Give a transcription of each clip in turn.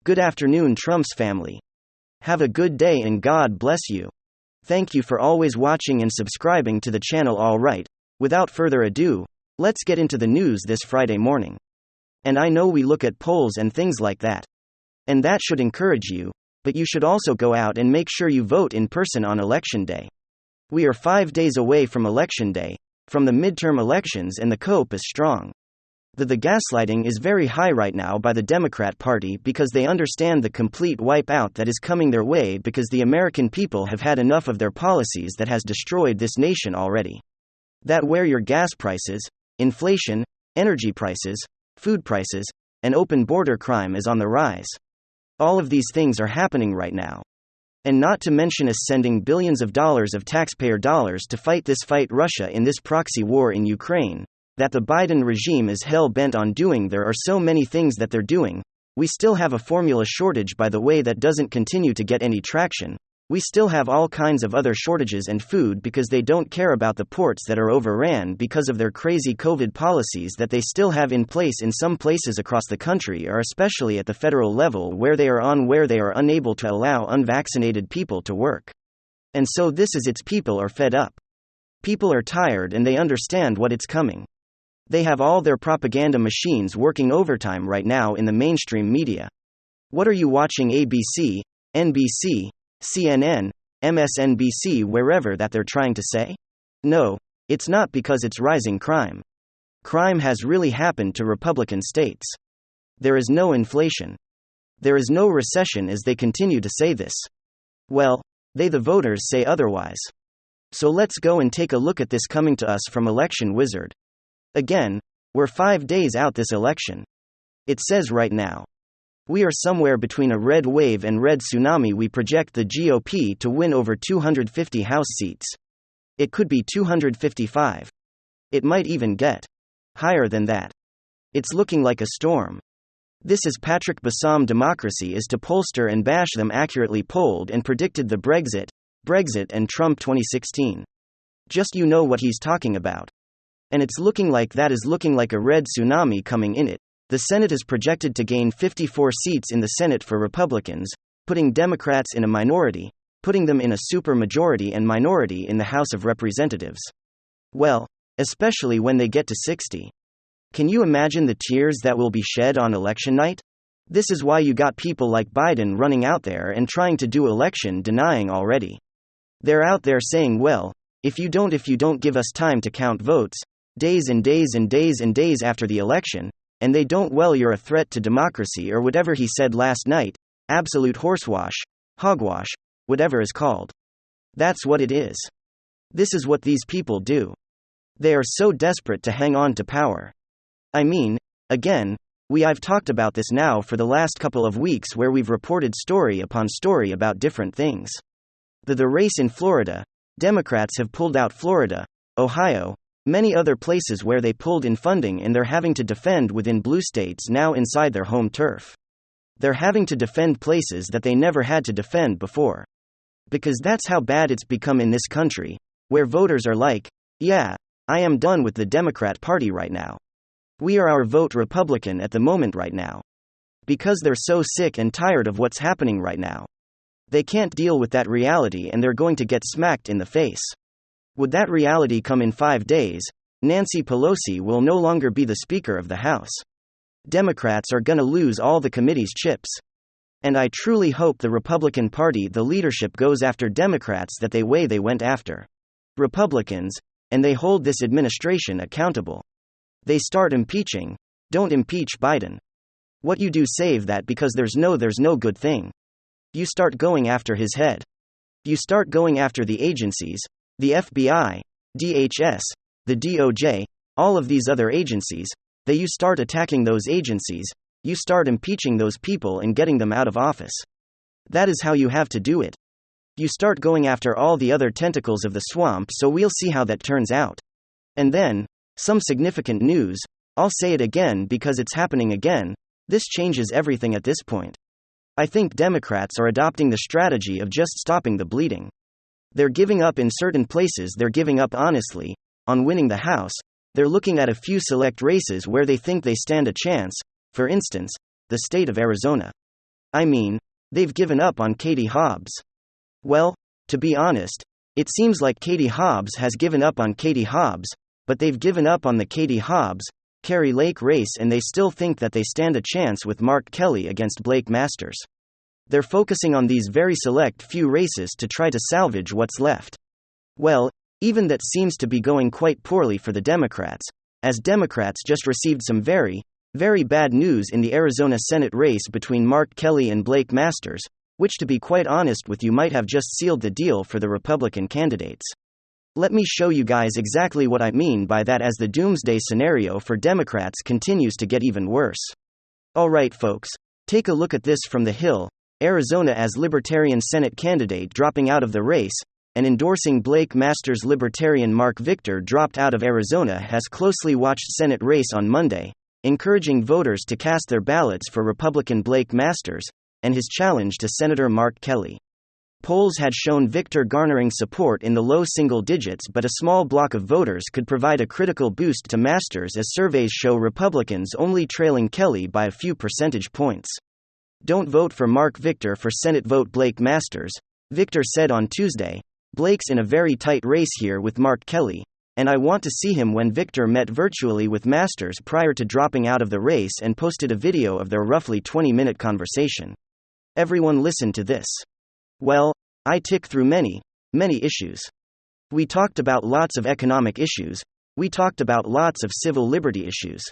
Good afternoon, Trump's family. Have a good day and God bless you. Thank you for always watching and subscribing to the channel. Alright, without further ado, let's get into the news this Friday morning. And I know we look at polls and things like that. And that should encourage you, but you should also go out and make sure you vote in person on election day. We are 5 days away from election day, from the midterm elections, and the cope is strong. The gaslighting is very high right now by the Democrat Party because they understand the complete wipeout that is coming their way because the American people have had enough of their policies that has destroyed this nation already. That where your gas prices, inflation, energy prices, food prices, and open border crime is on the rise. All of these things are happening right now. And not to mention us sending billions of dollars of taxpayer dollars to fight Russia in this proxy war in Ukraine, that the Biden regime is hell-bent on doing. There are so many things that they're doing. We still have a formula shortage, by the way, that doesn't continue to get any traction. We still have all kinds of other shortages and food because they don't care about the ports that are overran because of their crazy COVID policies that they still have in place in some places across the country, or especially at the federal level where they are unable to allow unvaccinated people to work. And so its people are fed up. People are tired and they understand what it's coming. They have all their propaganda machines working overtime right now in the mainstream media. What are you watching? ABC, NBC, CNN, MSNBC, wherever that they're trying to say? No, it's not, because it's rising crime. Crime has really happened to Republican states. There is no inflation. There is no recession, as they continue to say this. Well, the voters say otherwise. So let's go and take a look at this coming to us from Election Wizard. Again, we're 5 days out this election. It says right now, we are somewhere between a red wave and red tsunami. We project the GOP to win over 250 House seats. It could be 255. It might even get higher than that. It's looking like a storm. This is Patrick Bassam. Democracy is to pollster and bash them. Accurately polled and predicted the Brexit and Trump 2016. Just you know what he's talking about. And it's looking like that is looking like a red tsunami coming in it. The Senate is projected to gain 54 seats in the Senate for Republicans, putting Democrats in a minority, putting them in a supermajority and minority in the House of Representatives. Well, especially when they get to 60. Can you imagine the tears that will be shed on election night? This is why you got people like Biden running out there and trying to do election denying already. They're out there saying, well, if you don't give us time to count votes, days and days and days and days after the election, and they don't, well, you're a threat to democracy, or whatever he said last night, absolute horsewash, hogwash, whatever is called. That's what it is. This is what these people do. They are so desperate to hang on to power. I mean, again, I've talked about this now for the last couple of weeks, where we've reported story upon story about different things. The race in Florida, Democrats have pulled out Florida, Ohio, many other places where they pulled in funding, and they're having to defend within blue states now inside their home turf. They're having to defend places that they never had to defend before. Because that's how bad it's become in this country, where voters are like, yeah, I am done with the Democrat Party right now. We are our vote Republican at the moment right now. Because they're so sick and tired of what's happening right now. They can't deal with that reality, and they're going to get smacked in the face. Would that reality come in 5 days, Nancy Pelosi will no longer be the Speaker of the House. Democrats are gonna lose all the committee's chips. And I truly hope the Republican Party, the leadership, goes after Democrats that they went after Republicans, and they hold this administration accountable. They start impeaching. Don't impeach Biden. What you do, save that, because there's no good thing. You start going after his head. You start going after the agencies, the FBI, DHS, the DOJ, all of these other agencies. You start attacking those agencies, you start impeaching those people and getting them out of office. That is how you have to do it. You start going after all the other tentacles of the swamp, so we'll see how that turns out. And then, some significant news, I'll say it again because it's happening again, this changes everything at this point. I think Democrats are adopting the strategy of just stopping the bleeding. They're giving up in certain places, they're giving up honestly, on winning the House. They're looking at a few select races where they think they stand a chance, for instance, the state of Arizona. I mean, they've given up on Katie Hobbs. Well, to be honest, it seems like Katie Hobbs has given up on Katie Hobbs, but they've given up on the Katie Hobbs, Kari Lake race, and they still think that they stand a chance with Mark Kelly against Blake Masters. They're focusing on these very select few races to try to salvage what's left. Well, even that seems to be going quite poorly for the Democrats, as Democrats just received some very, very bad news in the Arizona Senate race between Mark Kelly and Blake Masters, which, to be quite honest with you, might have just sealed the deal for the Republican candidates. Let me show you guys exactly what I mean by that, as the doomsday scenario for Democrats continues to get even worse. Alright folks, take a look at this from the Hill. Arizona as Libertarian Senate candidate dropping out of the race, and endorsing Blake Masters. Libertarian Mark Victor dropped out of Arizona has closely watched Senate race on Monday, encouraging voters to cast their ballots for Republican Blake Masters and his challenge to Senator Mark Kelly. Polls had shown Victor garnering support in the low single digits, but a small block of voters could provide a critical boost to Masters, as surveys show Republicans only trailing Kelly by a few percentage points. Don't vote for Mark Victor for Senate, vote Blake Masters, Victor said on Tuesday. Blake's in a very tight race here with Mark Kelly, and I want to see him. When Victor met virtually with Masters prior to dropping out of the race and posted a video of their roughly 20-minute conversation. Everyone listen to this. Well, I tick through many issues. We talked about lots of economic issues, we talked about lots of civil liberty issues.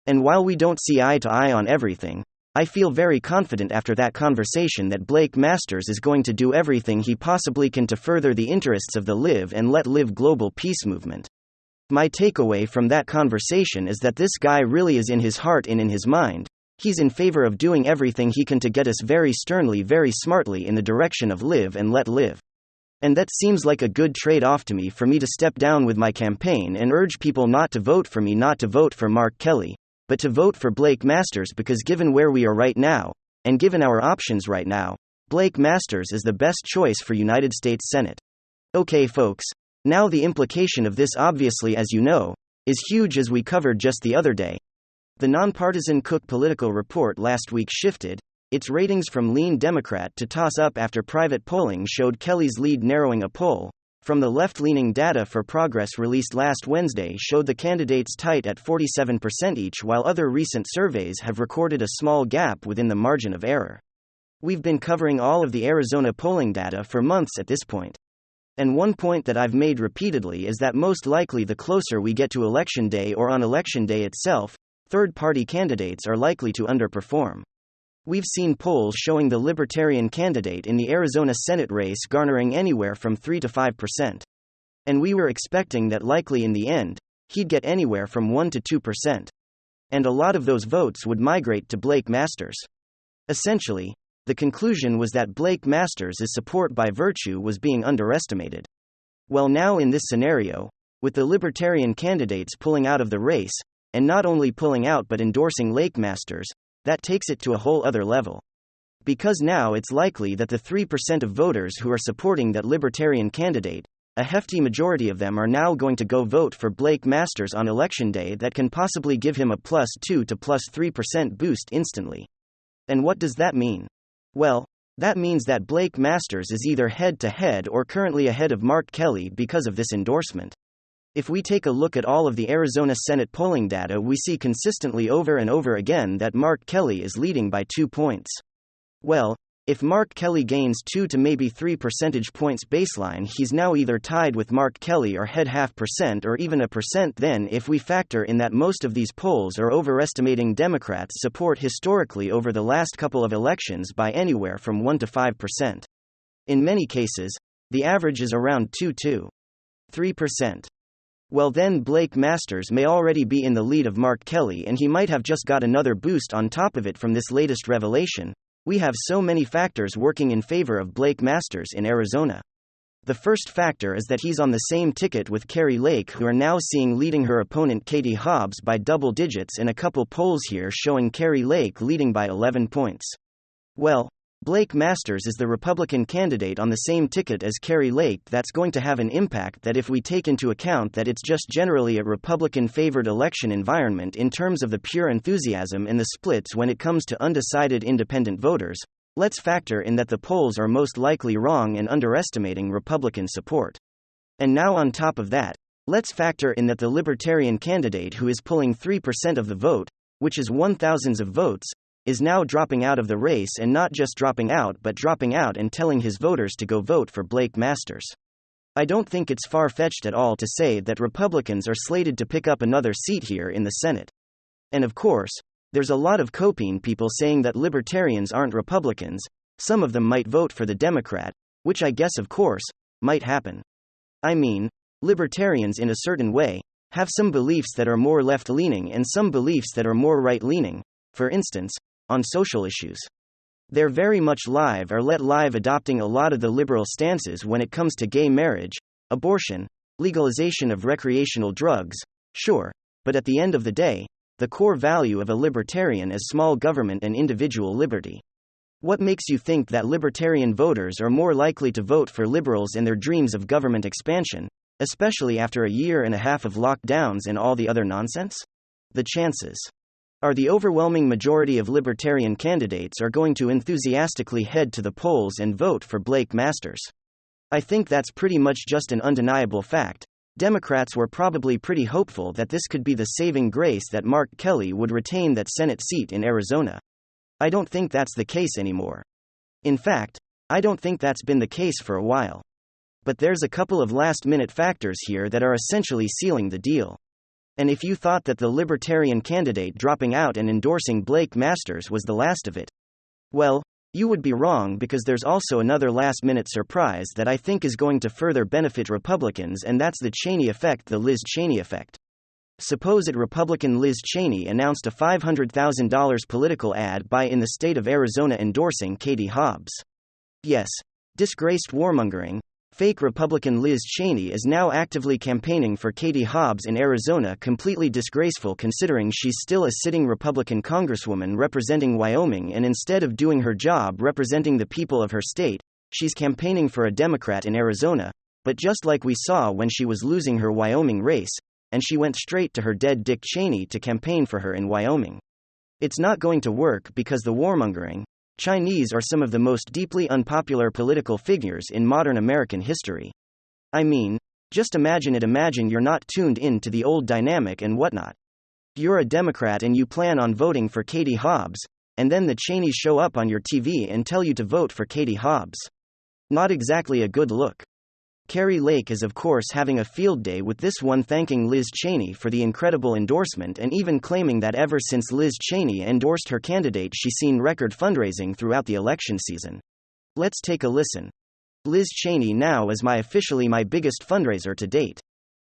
And while we don't see eye to eye on everything, I feel very confident after that conversation that Blake Masters is going to do everything he possibly can to further the interests of the Live and Let Live global peace movement. My takeaway from that conversation is that this guy really is, in his heart and in his mind, he's in favor of doing everything he can to get us very sternly, very smartly in the direction of Live and Let Live. And that seems like a good trade-off to me, for me to step down with my campaign and urge people not to vote for me, not to vote for Mark Kelly, but to vote for Blake Masters, because given where we are right now, and given our options right now, Blake Masters is the best choice for United States Senate. Okay folks, now the implication of this, obviously, as you know, is huge, as we covered just the other day. The nonpartisan Cook Political Report last week shifted its ratings from lean Democrat to toss up after private polling showed Kelly's lead narrowing. A poll from the left-leaning Data for Progress released last Wednesday showed the candidates tight at 47% each, while other recent surveys have recorded a small gap within the margin of error. We've been covering all of the Arizona polling data for months at this point. And one point that I've made repeatedly is that most likely the closer we get to Election Day, or on Election Day itself, third-party candidates are likely to underperform. We've seen polls showing the Libertarian candidate in the Arizona Senate race garnering anywhere from 3 to 5%. And we were expecting that likely in the end, he'd get anywhere from 1 to 2%. And a lot of those votes would migrate to Blake Masters. Essentially, the conclusion was that Blake Masters' support by virtue was being underestimated. Well, now in this scenario, with the Libertarian candidates pulling out of the race, and not only pulling out but endorsing Blake Masters, that takes it to a whole other level. Because now it's likely that the 3% of voters who are supporting that Libertarian candidate, a hefty majority of them, are now going to go vote for Blake Masters on Election Day. That can possibly give him a +2 to +3% boost instantly. And what does that mean? Well, that means that Blake Masters is either head-to-head or currently ahead of Mark Kelly because of this endorsement. If we take a look at all of the Arizona Senate polling data, we see consistently over and over again that Mark Kelly is leading by 2 points. Well, if Mark Kelly gains 2 to maybe 3 percentage points baseline, he's now either tied with Mark Kelly or head 0.5% or even 1%. Then, if we factor in that most of these polls are overestimating Democrats' support historically over the last couple of elections by anywhere from 1 to 5%. In many cases, the average is around 2 to 3%. Well, then Blake Masters may already be in the lead of Mark Kelly, and he might have just got another boost on top of it from this latest revelation. We have so many factors working in favor of Blake Masters in Arizona. The first factor is that he's on the same ticket with Kari Lake, who are now seeing leading her opponent Katie Hobbs by double digits, in a couple polls here showing Kari Lake leading by 11 points. Well, Blake Masters is the Republican candidate on the same ticket as Kari Lake. That's going to have an impact that, if we take into account that it's just generally a Republican-favored election environment in terms of the pure enthusiasm and the splits when it comes to undecided independent voters, Let's factor in that the polls are most likely wrong and underestimating Republican support. And now, on top of that, let's factor in that the Libertarian candidate who is pulling 3% of the vote, which is 1,000 of votes, is now dropping out of the race, and not just dropping out but dropping out and telling his voters to go vote for Blake Masters. I don't think it's far-fetched at all to say that Republicans are slated to pick up another seat here in the Senate. And of course, there's a lot of copine people saying that Libertarians aren't Republicans, some of them might vote for the Democrat, which I guess of course, might happen. I mean, Libertarians in a certain way have some beliefs that are more left-leaning and some beliefs that are more right-leaning, for instance, on social issues. They're very much live or let live adopting a lot of the liberal stances when it comes to gay marriage, abortion, legalization of recreational drugs, sure, but at the end of the day, the core value of a libertarian is small government and individual liberty. What makes you think that libertarian voters are more likely to vote for liberals and their dreams of government expansion, especially after a year and a half of lockdowns and all the other nonsense? The chances are the overwhelming majority of libertarian candidates are going to enthusiastically head to the polls and vote for Blake Masters. I think that's pretty much just an undeniable fact. Democrats were probably pretty hopeful that this could be the saving grace that Mark Kelly would retain that Senate seat in Arizona. I don't think that's the case anymore. In fact, I don't think that's been the case for a while. But there's a couple of last-minute factors here that are essentially sealing the deal. And if you thought that the Libertarian candidate dropping out and endorsing Blake Masters was the last of it, well, you would be wrong, because there's also another last-minute surprise that I think is going to further benefit Republicans, and that's the Cheney effect, the Liz Cheney effect. Supposed Republican Liz Cheney announced a $500,000 political ad buy in the state of Arizona endorsing Katie Hobbs. Yes, disgraced warmongering. Fake Republican Liz Cheney is now actively campaigning for Katie Hobbs in Arizona, completely disgraceful considering she's still a sitting Republican congresswoman representing Wyoming, and instead of doing her job representing the people of her state, she's campaigning for a Democrat in Arizona, but just like we saw when she was losing her Wyoming race, and she went straight to her dead Dick Cheney to campaign for her in Wyoming. It's not going to work because the warmongering Chinese are some of the most deeply unpopular political figures in modern American history. I mean, just imagine it. Imagine you're not tuned in to the old dynamic and whatnot. You're a Democrat and you plan on voting for Katie Hobbs, and then the Cheneys show up on your TV and tell you to vote for Katie Hobbs. Not exactly a good look. Kari Lake is of course having a field day with this one, thanking Liz Cheney for the incredible endorsement and even claiming that ever since Liz Cheney endorsed her candidate she's seen record fundraising throughout the election season. Let's take a listen. Liz Cheney now is officially my biggest fundraiser to date.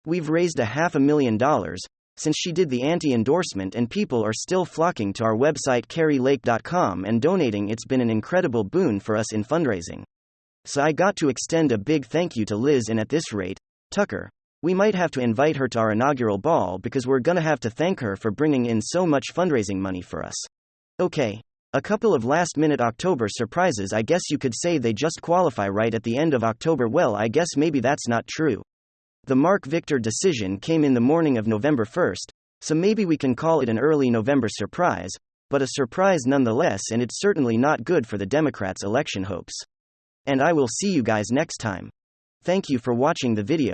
We've raised $500,000 since she did the anti-endorsement, and people are still flocking to our website karilake.com and donating. It's been an incredible boon for us in fundraising. So I got to extend a big thank you to Liz, and at this rate, Tucker, we might have to invite her to our inaugural ball because we're gonna have to thank her for bringing in so much fundraising money for us. Okay, a couple of last-minute October surprises. I guess you could say they just qualify right at the end of October. Well, I guess maybe that's not true. The Mark Victor decision came in the morning of November 1st, so maybe we can call it an early November surprise, but a surprise nonetheless, and it's certainly not good for the Democrats' election hopes. And I will see you guys next time. Thank you for watching the video.